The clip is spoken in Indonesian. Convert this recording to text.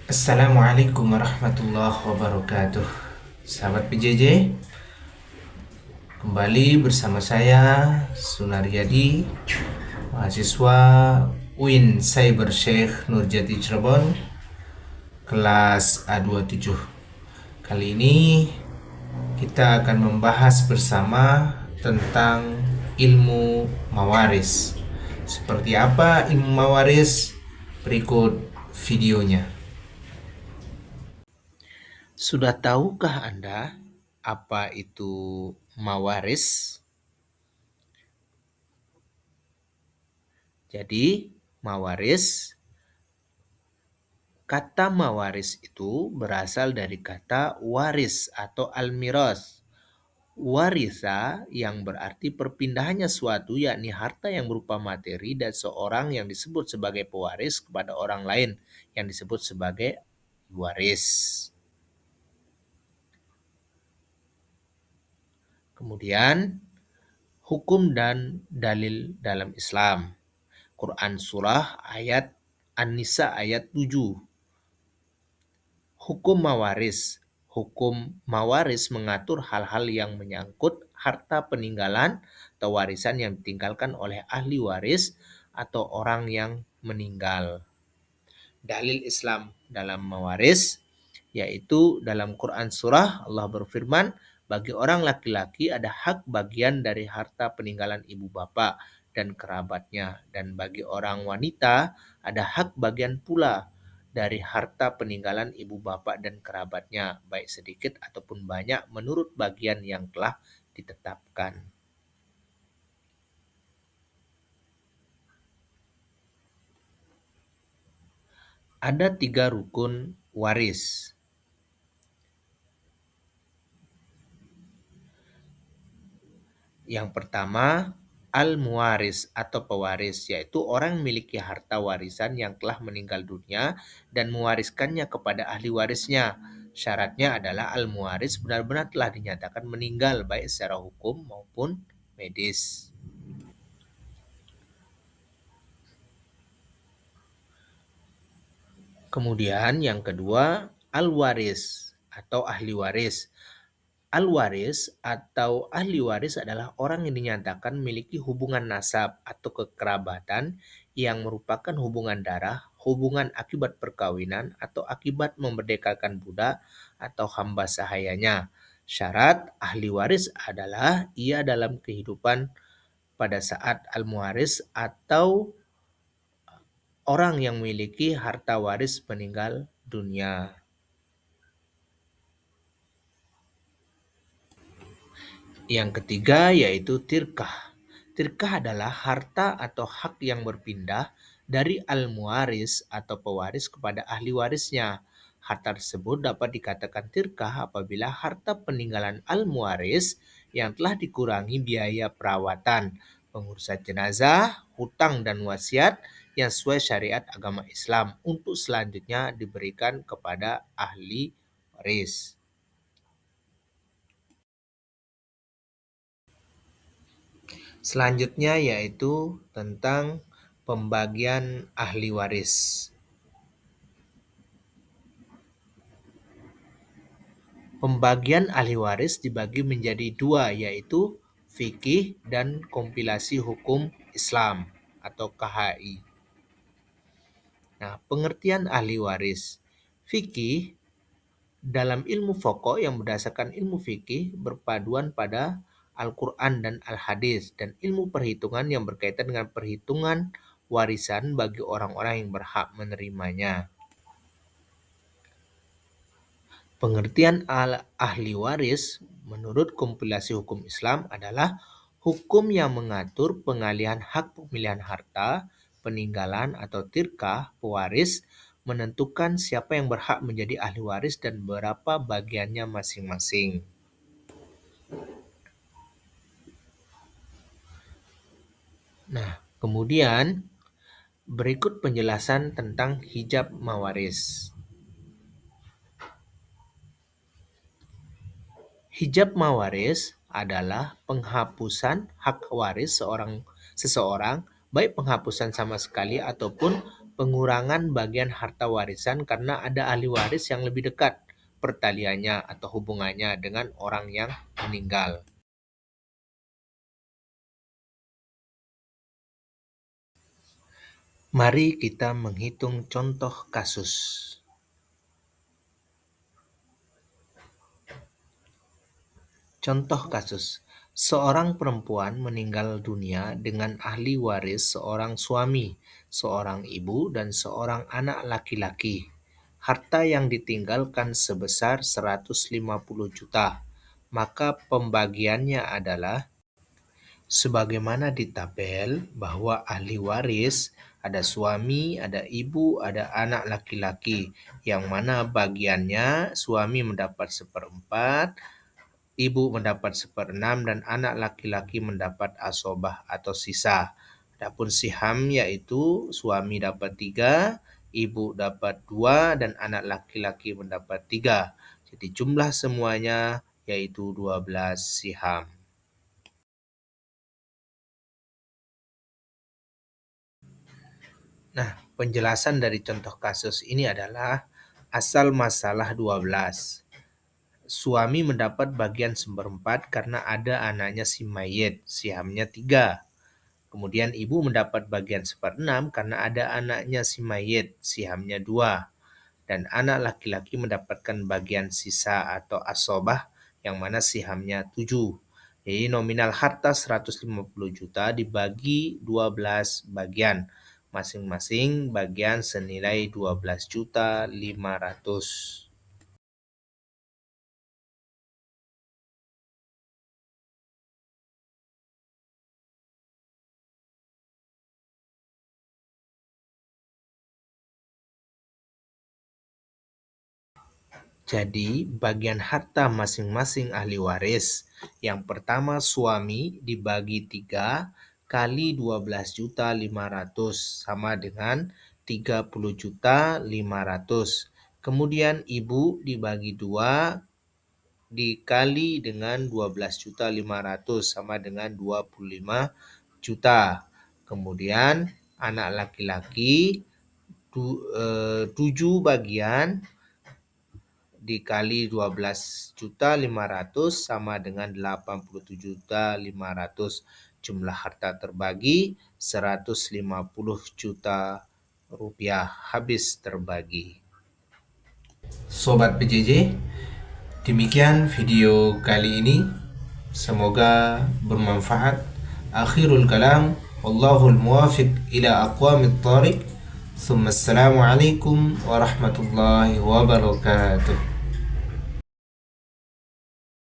Assalamualaikum warahmatullahi wabarakatuh. Sahabat PJJ, kembali bersama saya Sunaryadi, mahasiswa UIN Cyber Sheikh Nurjati Cirebon, kelas A27. Kali ini kita akan membahas bersama tentang ilmu mawaris. Seperti apa ilmu mawaris? Berikut videonya. Sudah tahukah Anda apa itu mawaris? Jadi, kata mawaris itu berasal dari kata waris atau almiras. Warisa yang berarti perpindahannya suatu, yakni harta yang berupa materi dan seorang yang disebut sebagai pewaris kepada orang lain yang disebut sebagai waris. Kemudian, hukum dan dalil dalam Islam. Quran Surah ayat An-Nisa ayat 7. Hukum mawaris. Hukum mawaris mengatur hal-hal yang menyangkut harta peninggalan atau warisan yang ditinggalkan oleh ahli waris atau orang yang meninggal. Dalil Islam dalam mawaris, yaitu dalam Quran Surah Allah berfirman, bagi orang laki-laki ada hak bagian dari harta peninggalan ibu bapa dan kerabatnya, dan bagi orang wanita ada hak bagian pula dari harta peninggalan ibu bapak dan kerabatnya, baik sedikit ataupun banyak menurut bagian yang telah ditetapkan. Ada 3 rukun waris. Yang pertama, al-muwaris atau pewaris, yaitu orang memiliki harta warisan yang telah meninggal dunia dan mewariskannya kepada ahli warisnya. Syaratnya adalah al-muwaris benar-benar telah dinyatakan meninggal baik secara hukum maupun medis. Kemudian yang kedua, al-waris atau ahli waris. Al-waris atau ahli waris adalah orang yang dinyatakan memiliki hubungan nasab atau kekerabatan yang merupakan hubungan darah, hubungan akibat perkawinan, atau akibat memerdekakan budak atau hamba sahayanya. Syarat ahli waris adalah ia dalam kehidupan pada saat al-muwaris atau orang yang memiliki harta waris meninggal dunia. Yang ketiga yaitu tirkah. Tirkah adalah harta atau hak yang berpindah dari al-muwaris atau pewaris kepada ahli warisnya. Harta tersebut dapat dikatakan tirkah apabila harta peninggalan al-muwaris yang telah dikurangi biaya perawatan, pengurusan jenazah, hutang dan wasiat yang sesuai syariat agama Islam untuk selanjutnya diberikan kepada ahli waris. Selanjutnya yaitu tentang pembagian ahli waris. Pembagian ahli waris dibagi menjadi 2, yaitu fikih dan kompilasi hukum Islam atau KHI. Nah, pengertian ahli waris. Fikih dalam ilmu pokok yang berdasarkan ilmu fikih berpaduan pada Al-Quran dan Al-Hadis, dan ilmu perhitungan yang berkaitan dengan perhitungan warisan bagi orang-orang yang berhak menerimanya. Pengertian ahli waris menurut kompilasi hukum Islam adalah hukum yang mengatur pengalihan hak pemilihan harta, peninggalan atau tirkah pewaris, menentukan siapa yang berhak menjadi ahli waris dan berapa bagiannya masing-masing. Nah, kemudian berikut penjelasan tentang hijab mawaris. Hijab mawaris adalah penghapusan hak waris seseorang, baik penghapusan sama sekali ataupun pengurangan bagian harta warisan karena ada ahli waris yang lebih dekat pertaliannya atau hubungannya dengan orang yang meninggal. Mari kita menghitung contoh kasus. Contoh kasus, seorang perempuan meninggal dunia dengan ahli waris seorang suami, seorang ibu, dan seorang anak laki-laki. Harta yang ditinggalkan sebesar 150 juta. Maka pembagiannya adalah sebagaimana di tabel bahwa ahli waris ada suami, ada ibu, ada anak laki-laki, yang mana bagiannya suami mendapat 1/4, ibu mendapat 1/6, dan anak laki-laki mendapat asobah atau sisa. Adapun siham yaitu suami dapat 3, ibu dapat 2, dan anak laki-laki mendapat 3. Jadi jumlah semuanya yaitu 12 siham. Nah, penjelasan dari contoh kasus ini adalah asal masalah 12. Suami mendapat bagian 1/4 karena ada anaknya si mayit, sihamnya 3. Kemudian ibu mendapat bagian 1/6 karena ada anaknya si mayit, sihamnya 2. Dan anak laki-laki mendapatkan bagian sisa atau asobah yang mana sihamnya 7. Jadi nominal harta 150 juta dibagi 12 bagian. Masing-masing bagian senilai 12.500.000. Jadi, bagian harta masing-masing ahli waris. Yang pertama suami dibagi 3 kali 12.500 sama dengan 30.500. Kemudian ibu dibagi 2 dikali dengan 12.500 sama dengan 25 juta. Kemudian anak laki-laki 7 bagian dikali 12.500 sama dengan 87.500. Jumlah harta terbagi 150 juta rupiah habis terbagi. Sobat PJJ, demikian video kali ini. Semoga bermanfaat. Akhirul kalam, wallahul muwafiq ila aqwamit thariq. Assalamualaikum warahmatullahi wabarakatuh.